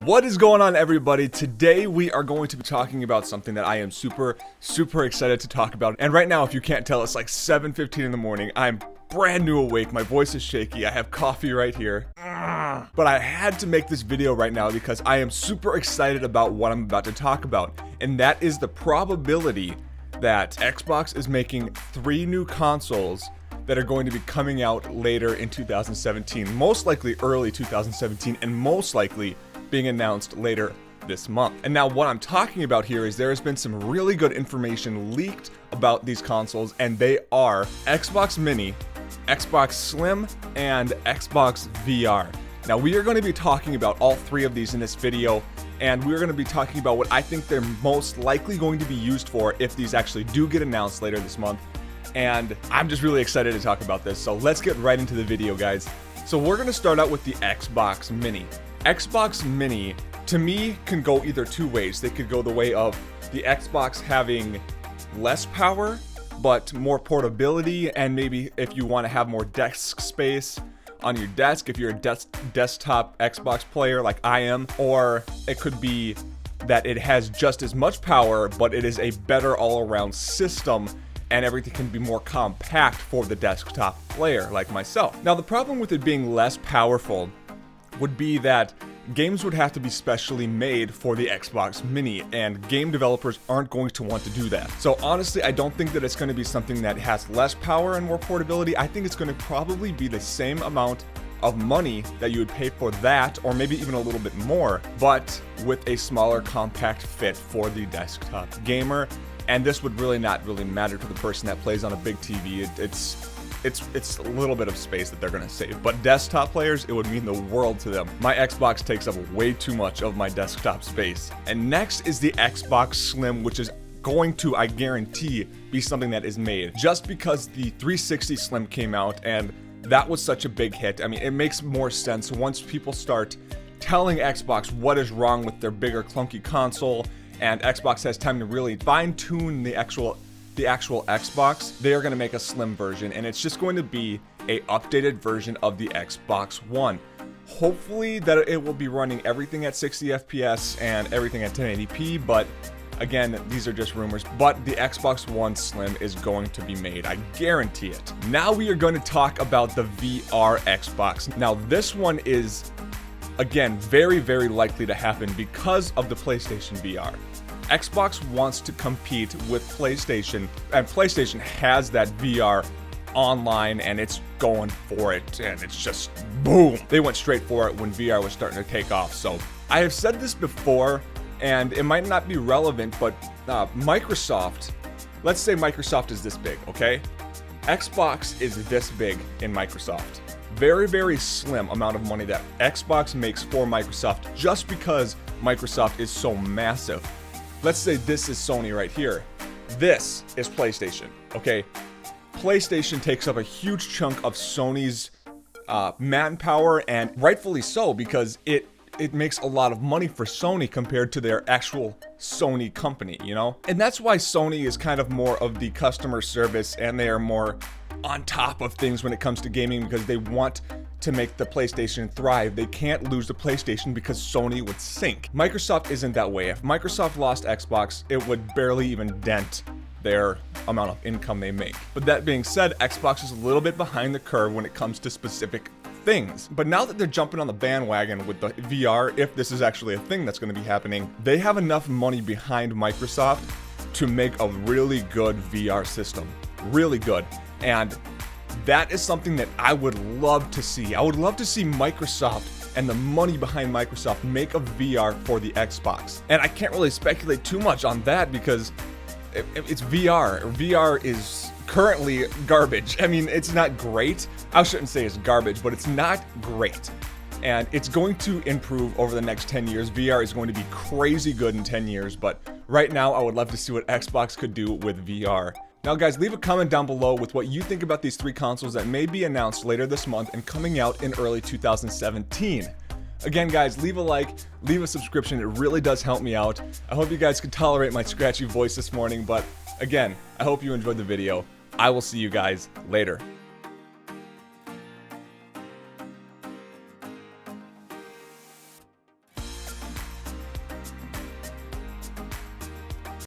What is going on, everybody? Today we are going to be talking about something that I am super excited to talk about. And right now, if you can't tell, it's like 7:15 in the morning. I'm brand new awake. My voice is shaky. I have coffee right here. But I had to make this video right now because I am super excited about what I'm about to talk about. And that is the probability that Xbox is making 3 new consoles that are going to be coming out later in 2017. Most likely early 2017, and most likely being announced later this month. And now what I'm talking about here is there has been some really good information leaked about these consoles, and they are Xbox Mini, Xbox Slim, and Xbox VR. Now we are going to be talking about all 3 of these in this video, and we're going to be talking about what I think they're most likely going to be used for if these actually do get announced later this month. And I'm just really excited to talk about this, so let's get right into the video, guys. So we're going to start out with the Xbox Mini. Xbox Mini, to me, can go either 2 ways. They could go the way of the Xbox having less power, but more portability, and maybe if you want to have more desk space on your desk, if you're a desktop Xbox player like I am, or it could be that it has just as much power, but it is a better all-around system, and everything can be more compact for the desktop player like myself. Now, the problem with it being less powerful would be that games would have to be specially made for the Xbox Mini, and game developers aren't going to want to do that. So honestly, I don't think that it's going to be something that has less power and more portability. I think it's going to probably be the same amount of money that you would pay for that, or maybe even a little bit more, but with a smaller compact fit for the desktop gamer. And this would not really matter to the person that plays on a big TV. It's a little bit of space that they're gonna save, but desktop players, it would mean the world to them. My Xbox takes up way too much of my desktop space. And next is the Xbox Slim, which is going to, I guarantee, be something that is made. Just because the 360 Slim came out and that was such a big hit, I mean, it makes more sense once people start telling Xbox what is wrong with their bigger clunky console, and Xbox has time to really fine-tune the actual Xbox. They are going to make a slim version, and it's just going to be a updated version of the Xbox One. Hopefully that it will be running everything at 60 FPS and everything at 1080p, but again, these are just rumors. But the Xbox One Slim is going to be made, I guarantee it. Now we are going to talk about the VR Xbox. Now this one is, again, very likely to happen because of the PlayStation VR. Xbox wants to compete with PlayStation, and PlayStation has that VR online, and it's going for it, and it's just boom. They went straight for it when VR was starting to take off. So I have said this before, and it might not be relevant, but Microsoft, let's say Microsoft is this big, okay? Xbox is this big in Microsoft. Very slim amount of money that Xbox makes for Microsoft just because Microsoft is so massive. Let's say this is Sony right here. This is PlayStation, okay? PlayStation takes up a huge chunk of Sony's manpower, and rightfully so, because it makes a lot of money for Sony compared to their actual Sony company, you know? And that's why Sony is kind of more of the customer service, and they are more on top of things when it comes to gaming because they want to make the PlayStation thrive. They can't lose the PlayStation because Sony would sink. Microsoft isn't that way. If Microsoft lost Xbox, it would barely even dent their amount of income they make. But that being said, Xbox is a little bit behind the curve when it comes to specific things. But now that they're jumping on the bandwagon with the VR, if this is actually a thing that's going to be happening, they have enough money behind Microsoft to make a really good VR system. Really good. And that is something that I would love to see. I would love to see Microsoft and the money behind Microsoft make a VR for the Xbox. And I can't really speculate too much on that because it's VR. VR is currently garbage. I mean, it's not great. I shouldn't say it's garbage, but it's not great. And it's going to improve over the next 10 years. VR is going to be crazy good in 10 years, but right now I would love to see what Xbox could do with VR. Now guys, leave a comment down below with what you think about these 3 consoles that may be announced later this month and coming out in early 2017. Again guys, leave a like, leave a subscription, it really does help me out. I hope you guys could tolerate my scratchy voice this morning, but again, I hope you enjoyed the video. I will see you guys later.